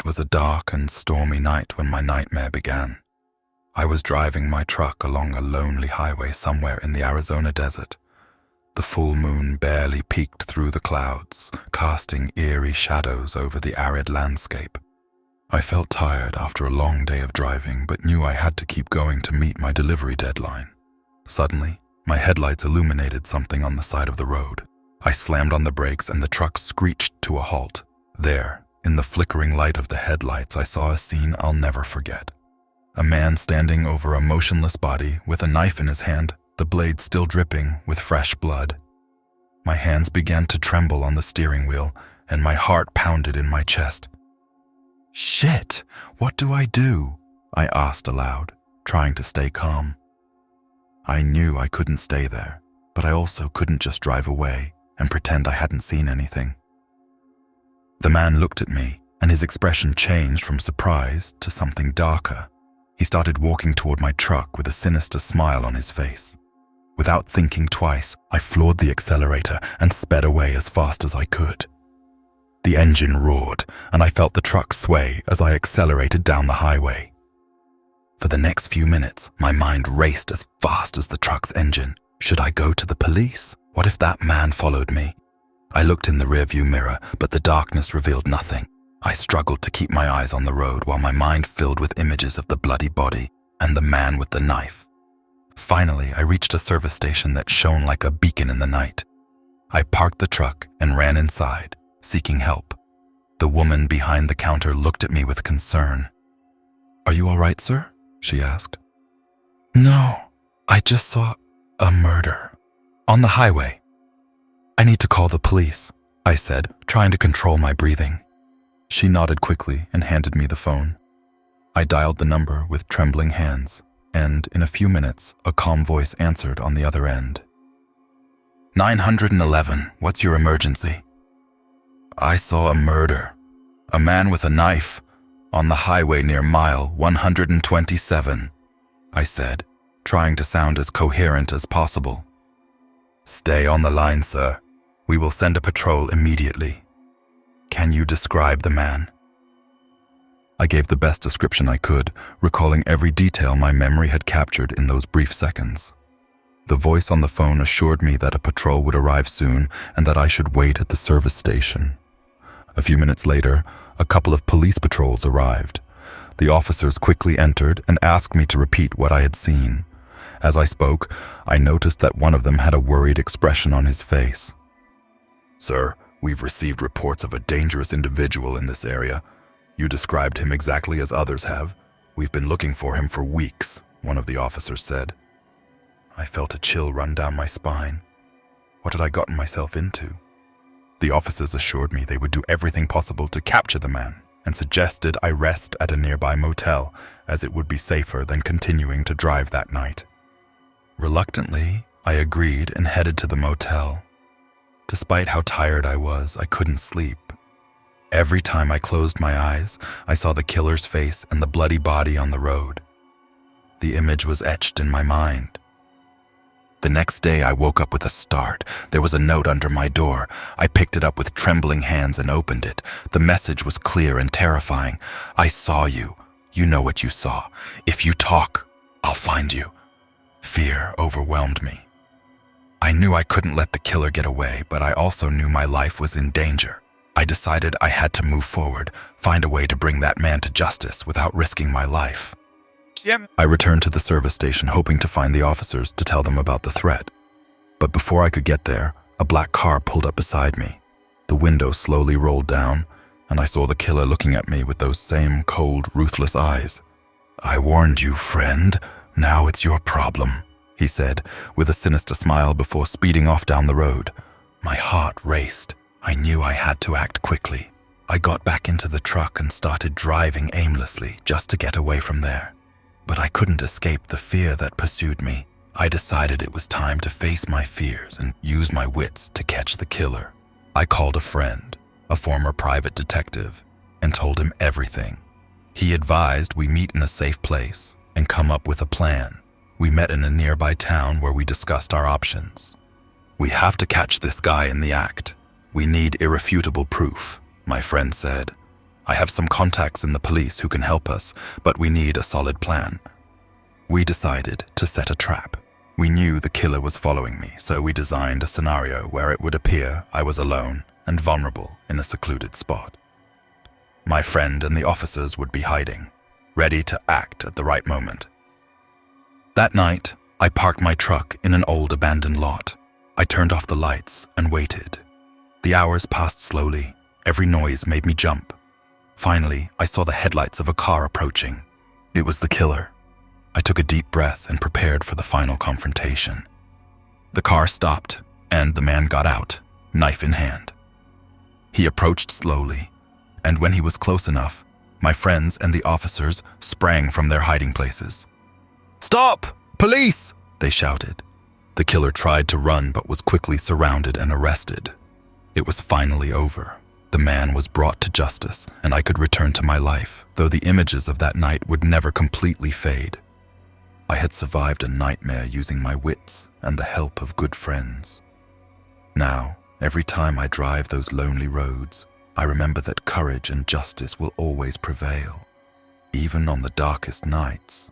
It was a dark and stormy night when my nightmare began. I was driving my truck along a lonely highway somewhere in the Arizona desert. The full moon barely peeked through the clouds, casting eerie shadows over the arid landscape. I felt tired after a long day of driving, but knew I had to keep going to meet my delivery deadline. Suddenly, my headlights illuminated something on the side of the road. I slammed on the brakes and the truck screeched to a halt. There, in the flickering light of the headlights, I saw a scene I'll never forget. A man standing over a motionless body with a knife in his hand, the blade still dripping with fresh blood. My hands began to tremble on the steering wheel, and my heart pounded in my chest. "Shit, what do I do?" I asked aloud, trying to stay calm. I knew I couldn't stay there, but I also couldn't just drive away and pretend I hadn't seen anything. The man looked at me, and his expression changed from surprise to something darker. He started walking toward my truck with a sinister smile on his face. Without thinking twice, I floored the accelerator and sped away as fast as I could. The engine roared, and I felt the truck sway as I accelerated down the highway. For the next few minutes, my mind raced as fast as the truck's engine. Should I go to the police? What if that man followed me? I looked in the rearview mirror, but the darkness revealed nothing. I struggled to keep my eyes on the road while my mind filled with images of the bloody body and the man with the knife. Finally, I reached a service station that shone like a beacon in the night. I parked the truck and ran inside, seeking help. The woman behind the counter looked at me with concern. "Are you all right, sir?" she asked. "No, I just saw a murder on the highway. I need to call the police," I said, trying to control my breathing. She nodded quickly and handed me the phone. I dialed the number with trembling hands, and in a few minutes, a calm voice answered on the other end. 911, what's your emergency?" "I saw a murder. A man with a knife on the highway near mile 127, I said, trying to sound as coherent as possible. "Stay on the line, sir. We will send a patrol immediately. Can you describe the man?" I gave the best description I could, recalling every detail my memory had captured in those brief seconds. The voice on the phone assured me that a patrol would arrive soon and that I should wait at the service station. A few minutes later, a couple of police patrols arrived. The officers quickly entered and asked me to repeat what I had seen. As I spoke, I noticed that one of them had a worried expression on his face. "Sir, we've received reports of a dangerous individual in this area. You described him exactly as others have. We've been looking for him for weeks," one of the officers said. I felt a chill run down my spine. What had I gotten myself into? The officers assured me they would do everything possible to capture the man and suggested I rest at a nearby motel, as it would be safer than continuing to drive that night. Reluctantly, I agreed and headed to the motel. Despite how tired I was, I couldn't sleep. Every time I closed my eyes, I saw the killer's face and the bloody body on the road. The image was etched in my mind. The next day, I woke up with a start. There was a note under my door. I picked it up with trembling hands and opened it. The message was clear and terrifying. "I saw you. You know what you saw. If you talk, I'll find you." Fear overwhelmed me. I knew I couldn't let the killer get away, but I also knew my life was in danger. I decided I had to move forward, find a way to bring that man to justice without risking my life. I returned to the service station, hoping to find the officers to tell them about the threat. But before I could get there, a black car pulled up beside me. The window slowly rolled down, and I saw the killer looking at me with those same cold, ruthless eyes. "I warned you, friend. Now it's your problem," he said, with a sinister smile before speeding off down the road. My heart raced. I knew I had to act quickly. I got back into the truck and started driving aimlessly just to get away from there. But I couldn't escape the fear that pursued me. I decided it was time to face my fears and use my wits to catch the killer. I called a friend, a former private detective, and told him everything. He advised we meet in a safe place and come up with a plan. We met in a nearby town where we discussed our options. "We have to catch this guy in the act. We need irrefutable proof," my friend said. I have some contacts in the police who can help us, but we need a solid plan. We decided to set a trap. We knew the killer was following me, so we designed a scenario where it would appear I was alone and vulnerable in a secluded spot. My friend and the officers would be hiding, ready to act at the right moment. That night, I parked my truck in an old abandoned lot. I turned off the lights and waited. The hours passed slowly. Every noise made me jump. Finally, I saw the headlights of a car approaching. It was the killer. I took a deep breath and prepared for the final confrontation. The car stopped, and the man got out, knife in hand. He approached slowly, and when he was close enough, my friends and the officers sprang from their hiding places. "Stop! Police!" they shouted. The killer tried to run but was quickly surrounded and arrested. It was finally over. The man was brought to justice, and I could return to my life, though the images of that night would never completely fade. I had survived a nightmare using my wits and the help of good friends. Now, every time I drive those lonely roads, I remember that courage and justice will always prevail, even on the darkest nights.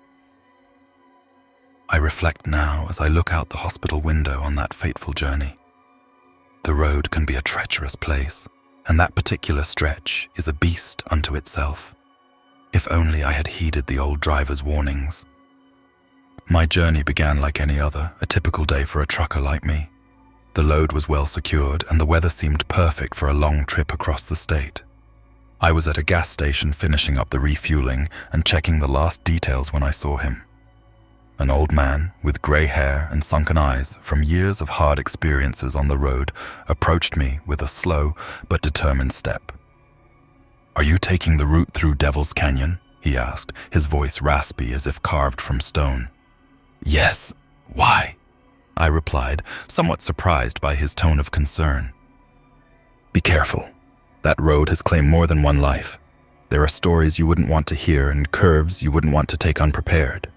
I reflect now as I look out the hospital window on that fateful journey. The road can be a treacherous place, and that particular stretch is a beast unto itself. If only I had heeded the old driver's warnings. My journey began like any other, a typical day for a trucker like me. The load was well secured, and the weather seemed perfect for a long trip across the state. I was at a gas station finishing up the refueling and checking the last details when I saw him. An old man with grey hair and sunken eyes from years of hard experiences on the road approached me with a slow but determined step. "Are you taking the route through Devil's Canyon?" he asked, his voice raspy as if carved from stone. "Yes. Why?" I replied, somewhat surprised by his tone of concern. "Be careful. That road has claimed more than one life. There are stories you wouldn't want to hear and curves you wouldn't want to take unprepared,"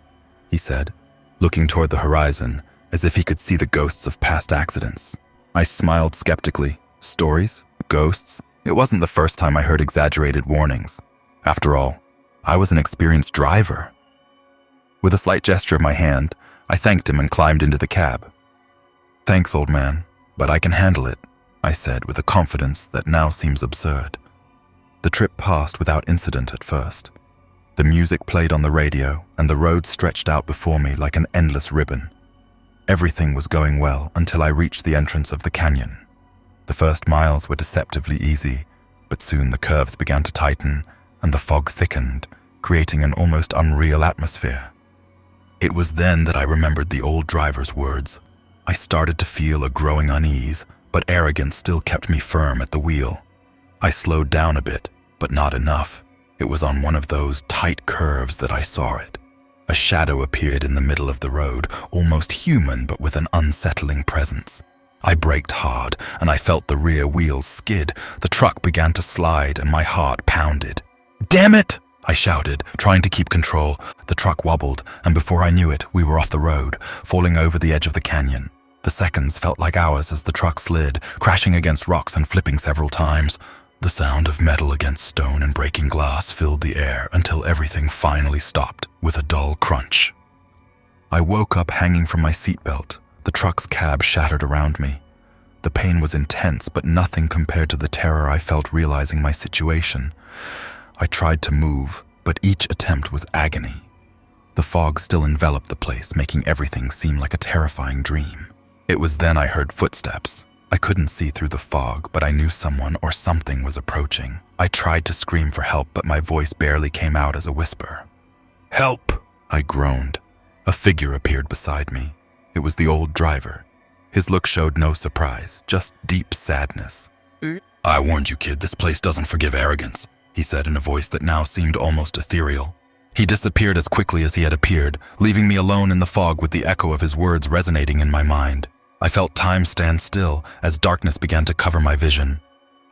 he said, looking toward the horizon as if he could see the ghosts of past accidents. I smiled skeptically. Stories? Ghosts? It wasn't the first time I heard exaggerated warnings. After all, I was an experienced driver. With a slight gesture of my hand, I thanked him and climbed into the cab. "Thanks, old man, but I can handle it," I said with a confidence that now seems absurd. The trip passed without incident at first. The music played on the radio, and the road stretched out before me like an endless ribbon. Everything was going well until I reached the entrance of the canyon. The first miles were deceptively easy, but soon the curves began to tighten, and the fog thickened, creating an almost unreal atmosphere. It was then that I remembered the old driver's words. I started to feel a growing unease, but arrogance still kept me firm at the wheel. I slowed down a bit, but not enough. It was on one of those tight curves that I saw it. A shadow appeared in the middle of the road, almost human but with an unsettling presence. I braked hard, and I felt the rear wheels skid. The truck began to slide, and my heart pounded. "Damn it!" I shouted, trying to keep control. The truck wobbled, and before I knew it, we were off the road, falling over the edge of the canyon. The seconds felt like hours as the truck slid, crashing against rocks and flipping several times. The sound of metal against stone and breaking glass filled the air until everything finally stopped with a dull crunch. I woke up hanging from my seatbelt. The truck's cab shattered around me. The pain was intense, but nothing compared to the terror I felt realizing my situation. I tried to move, but each attempt was agony. The fog still enveloped the place, making everything seem like a terrifying dream. It was then I heard footsteps. I couldn't see through the fog, but I knew someone or something was approaching. I tried to scream for help, but my voice barely came out as a whisper. "Help!" I groaned. A figure appeared beside me. It was the old driver. His look showed no surprise, just deep sadness. "I warned you, kid, this place doesn't forgive arrogance," he said in a voice that now seemed almost ethereal. He disappeared as quickly as he had appeared, leaving me alone in the fog with the echo of his words resonating in my mind. I felt time stand still as darkness began to cover my vision.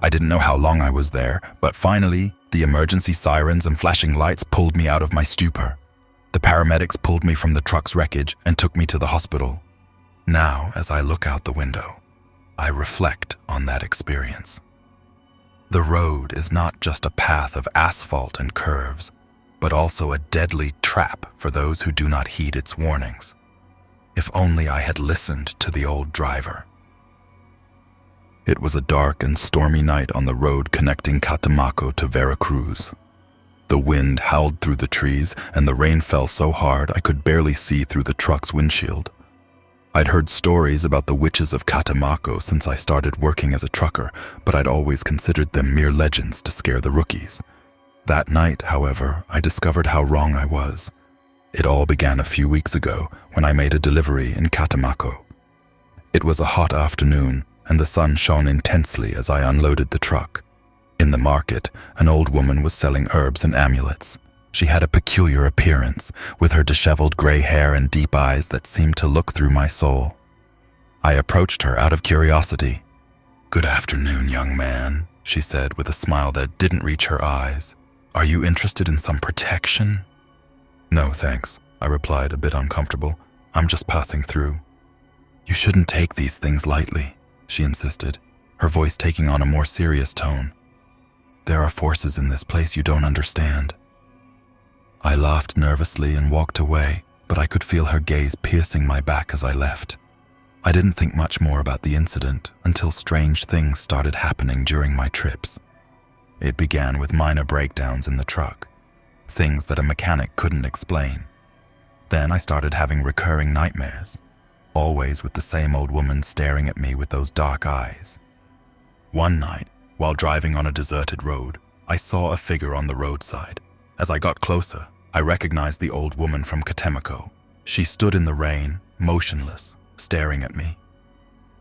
I didn't know how long I was there, but finally, the emergency sirens and flashing lights pulled me out of my stupor. The paramedics pulled me from the truck's wreckage and took me to the hospital. Now, as I look out the window, I reflect on that experience. The road is not just a path of asphalt and curves, but also a deadly trap for those who do not heed its warnings. If only I had listened to the old driver. It was a dark and stormy night on the road connecting Catemaco to Veracruz. The wind howled through the trees, and the rain fell so hard I could barely see through the truck's windshield. I'd heard stories about the witches of Catemaco since I started working as a trucker, but I'd always considered them mere legends to scare the rookies. That night, however, I discovered how wrong I was. It all began a few weeks ago when I made a delivery in Catemaco. It was a hot afternoon, and the sun shone intensely as I unloaded the truck. In the market, an old woman was selling herbs and amulets. She had a peculiar appearance, with her disheveled gray hair and deep eyes that seemed to look through my soul. I approached her out of curiosity. "Good afternoon, young man," she said with a smile that didn't reach her eyes. "Are you interested in some protection?" "No, thanks," I replied, a bit uncomfortable. "I'm just passing through." "You shouldn't take these things lightly," she insisted, her voice taking on a more serious tone. "There are forces in this place you don't understand." I laughed nervously and walked away, but I could feel her gaze piercing my back as I left. I didn't think much more about the incident until strange things started happening during my trips. It began with minor breakdowns in the truck, things that a mechanic couldn't explain. Then I started having recurring nightmares, always with the same old woman staring at me with those dark eyes. One night, while driving on a deserted road, I saw a figure on the roadside. As I got closer, I recognized the old woman from Catemaco. She stood in the rain, motionless, staring at me.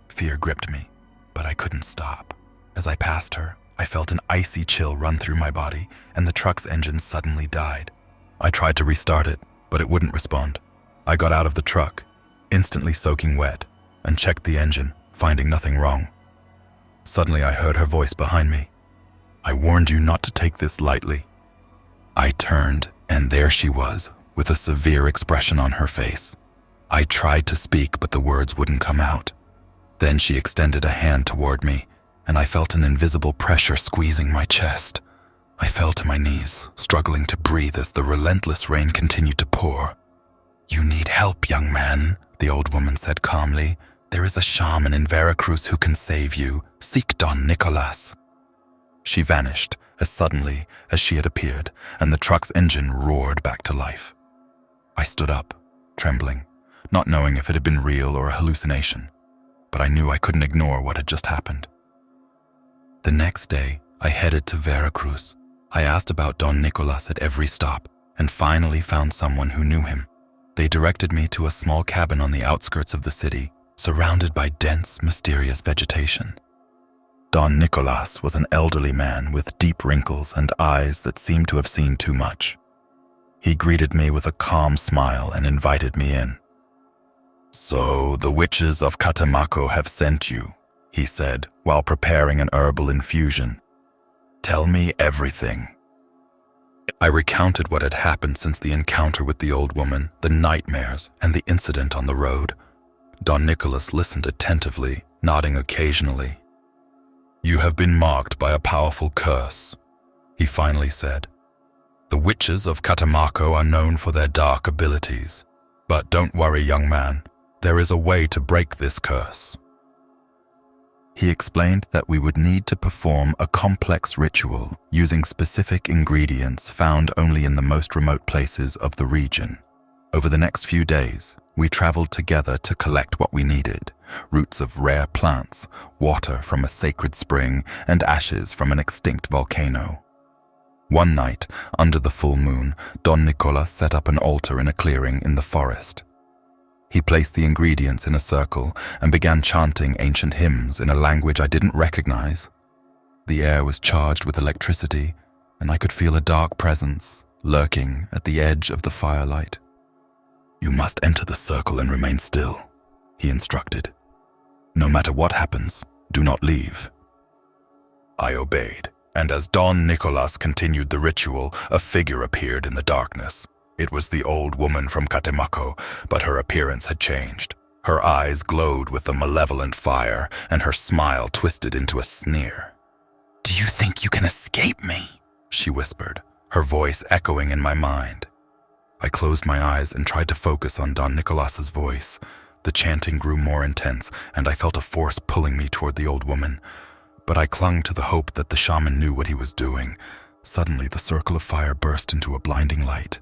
Fear gripped me, but I couldn't stop. As I passed her, I felt an icy chill run through my body, and the truck's engine suddenly died. I tried to restart it, but it wouldn't respond. I got out of the truck, instantly soaking wet, and checked the engine, finding nothing wrong. Suddenly I heard her voice behind me. "I warned you not to take this lightly." I turned, and there she was, with a severe expression on her face. I tried to speak, but the words wouldn't come out. Then she extended a hand toward me, and I felt an invisible pressure squeezing my chest. I fell to my knees, struggling to breathe as the relentless rain continued to pour. "You need help, young man," the old woman said calmly. "There is a shaman in Veracruz who can save you. Seek Don Nicolas." She vanished as suddenly as she had appeared, and the truck's engine roared back to life. I stood up, trembling, not knowing if it had been real or a hallucination, but I knew I couldn't ignore what had just happened. The next day, I headed to Veracruz. I asked about Don Nicolas at every stop, and finally found someone who knew him. They directed me to a small cabin on the outskirts of the city, surrounded by dense, mysterious vegetation. Don Nicolas was an elderly man with deep wrinkles and eyes that seemed to have seen too much. He greeted me with a calm smile and invited me in. "So the witches of Catemaco have sent you," he said while preparing an herbal infusion. "Tell me everything." I recounted what had happened since the encounter with the old woman, the nightmares, and the incident on the road. Don Nicolas listened attentively, nodding occasionally. "You have been marked by a powerful curse," he finally said. "The witches of Catemaco are known for their dark abilities. But don't worry, young man, there is a way to break this curse." He explained that we would need to perform a complex ritual using specific ingredients found only in the most remote places of the region. Over the next few days, we traveled together to collect what we needed: roots of rare plants, water from a sacred spring, and ashes from an extinct volcano. One night, under the full moon, Don Nicolas set up an altar in a clearing in the forest. He placed the ingredients in a circle and began chanting ancient hymns in a language I didn't recognize. The air was charged with electricity, and I could feel a dark presence lurking at the edge of the firelight. "You must enter the circle and remain still," he instructed. "No matter what happens, do not leave." I obeyed, and as Don Nicolas continued the ritual, a figure appeared in the darkness. It was the old woman from Catemaco, but her appearance had changed. Her eyes glowed with a malevolent fire, and her smile twisted into a sneer. Do you think you can escape me? She whispered, her voice echoing in my mind. I closed my eyes and tried to focus on Don Nicolas's voice. The chanting grew more intense, and I felt a force pulling me toward the old woman. But I clung to the hope that the shaman knew what he was doing. Suddenly, the circle of fire burst into a blinding light.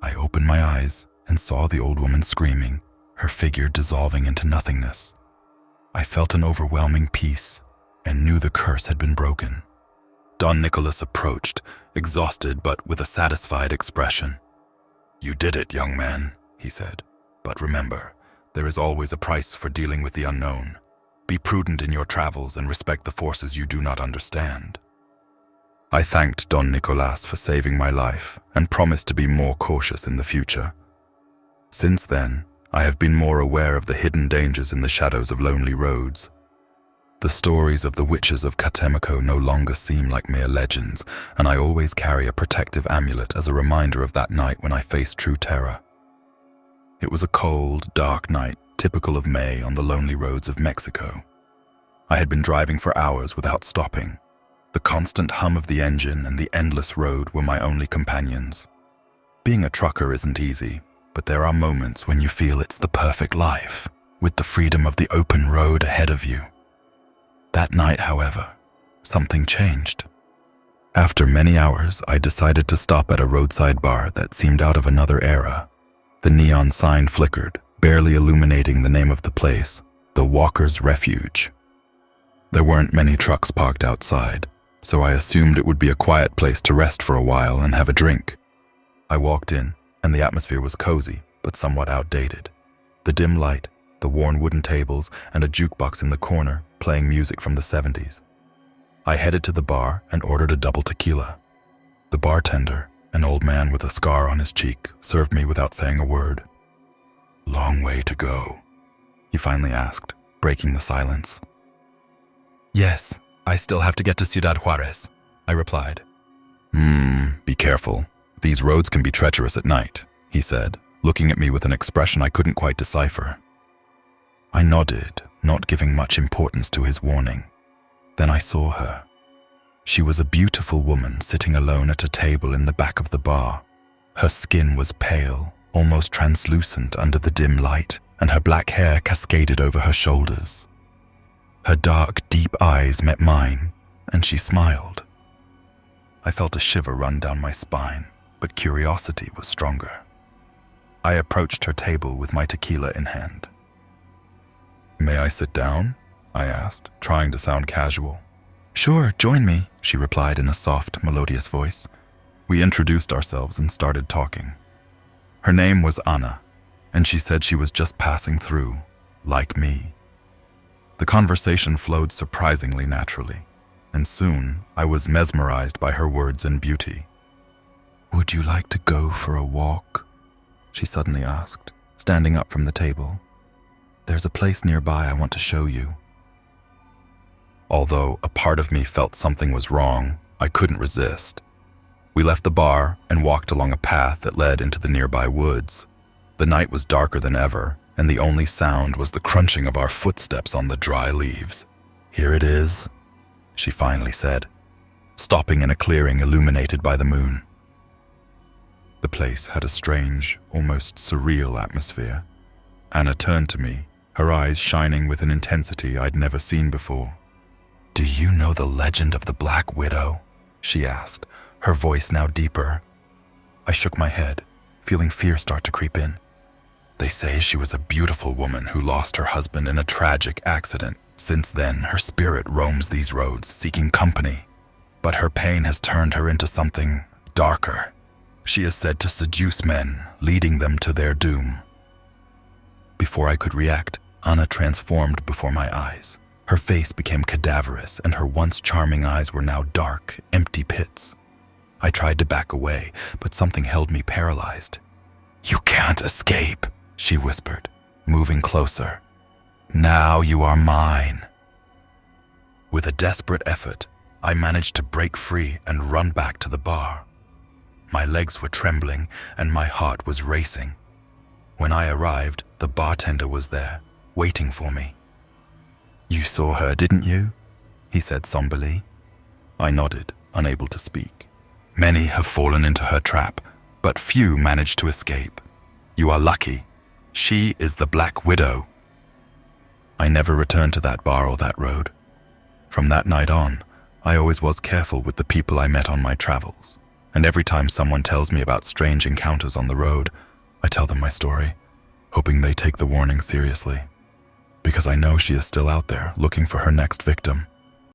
I opened my eyes and saw the old woman screaming, her figure dissolving into nothingness. I felt an overwhelming peace and knew the curse had been broken. Don Nicholas approached, exhausted but with a satisfied expression. You did it, young man, he said. But remember, there is always a price for dealing with the unknown. Be prudent in your travels and respect the forces you do not understand. I thanked Don Nicolas for saving my life and promised to be more cautious in the future. Since then, I have been more aware of the hidden dangers in the shadows of lonely roads. The stories of the witches of Catemaco no longer seem like mere legends, and I always carry a protective amulet as a reminder of that night when I faced true terror. It was a cold, dark night, typical of May on the lonely roads of Mexico. I had been driving for hours without stopping. The constant hum of the engine and the endless road were my only companions. Being a trucker isn't easy, but there are moments when you feel it's the perfect life, with the freedom of the open road ahead of you. That night, however, something changed. After many hours, I decided to stop at a roadside bar that seemed out of another era. The neon sign flickered, barely illuminating the name of the place, the Walker's Refuge. There weren't many trucks parked outside, so I assumed it would be a quiet place to rest for a while and have a drink. I walked in, and the atmosphere was cozy, but somewhat outdated. The dim light, the worn wooden tables, and a jukebox in the corner playing music from the 70s. I headed to the bar and ordered a double tequila. The bartender, an old man with a scar on his cheek, served me without saying a word. Long way to go, he finally asked, breaking the silence. Yes, I still have to get to Ciudad Juarez, I replied. Be careful. These roads can be treacherous at night, he said, looking at me with an expression I couldn't quite decipher. I nodded, not giving much importance to his warning. Then I saw her. She was a beautiful woman sitting alone at a table in the back of the bar. Her skin was pale, almost translucent under the dim light, and her black hair cascaded over her shoulders. Her dark, deep eyes met mine, and she smiled. I felt a shiver run down my spine, but curiosity was stronger. I approached her table with my tequila in hand. May I sit down? I asked, trying to sound casual. Sure, join me, she replied in a soft, melodious voice. We introduced ourselves and started talking. Her name was Anna, and she said she was just passing through, like me. The conversation flowed surprisingly naturally, and soon I was mesmerized by her words and beauty. Would you like to go for a walk? She suddenly asked, standing up from the table. There's a place nearby I want to show you. Although a part of me felt something was wrong, I couldn't resist. We left the bar and walked along a path that led into the nearby woods. The night was darker than ever, and the only sound was the crunching of our footsteps on the dry leaves. Here it is, she finally said, stopping in a clearing illuminated by the moon. The place had a strange, almost surreal atmosphere. Anna turned to me, her eyes shining with an intensity I'd never seen before. Do you know the legend of the Black Widow? She asked, her voice now deeper. I shook my head, feeling fear start to creep in. They say she was a beautiful woman who lost her husband in a tragic accident. Since then, her spirit roams these roads, seeking company. But her pain has turned her into something darker. She is said to seduce men, leading them to their doom. Before I could react, Anna transformed before my eyes. Her face became cadaverous, and her once charming eyes were now dark, empty pits. I tried to back away, but something held me paralyzed. You can't escape, she whispered, moving closer. Now you are mine. With a desperate effort, I managed to break free and run back to the bar. My legs were trembling, and my heart was racing. When I arrived, the bartender was there, waiting for me. You saw her, didn't you? He said somberly. I nodded, unable to speak. Many have fallen into her trap, but few manage to escape. You are lucky. She is the Black Widow. I never returned to that bar or that road. From that night on, I always was careful with the people I met on my travels, and every time someone tells me about strange encounters on the road, I tell them my story, hoping they take the warning seriously. Because I know she is still out there looking for her next victim.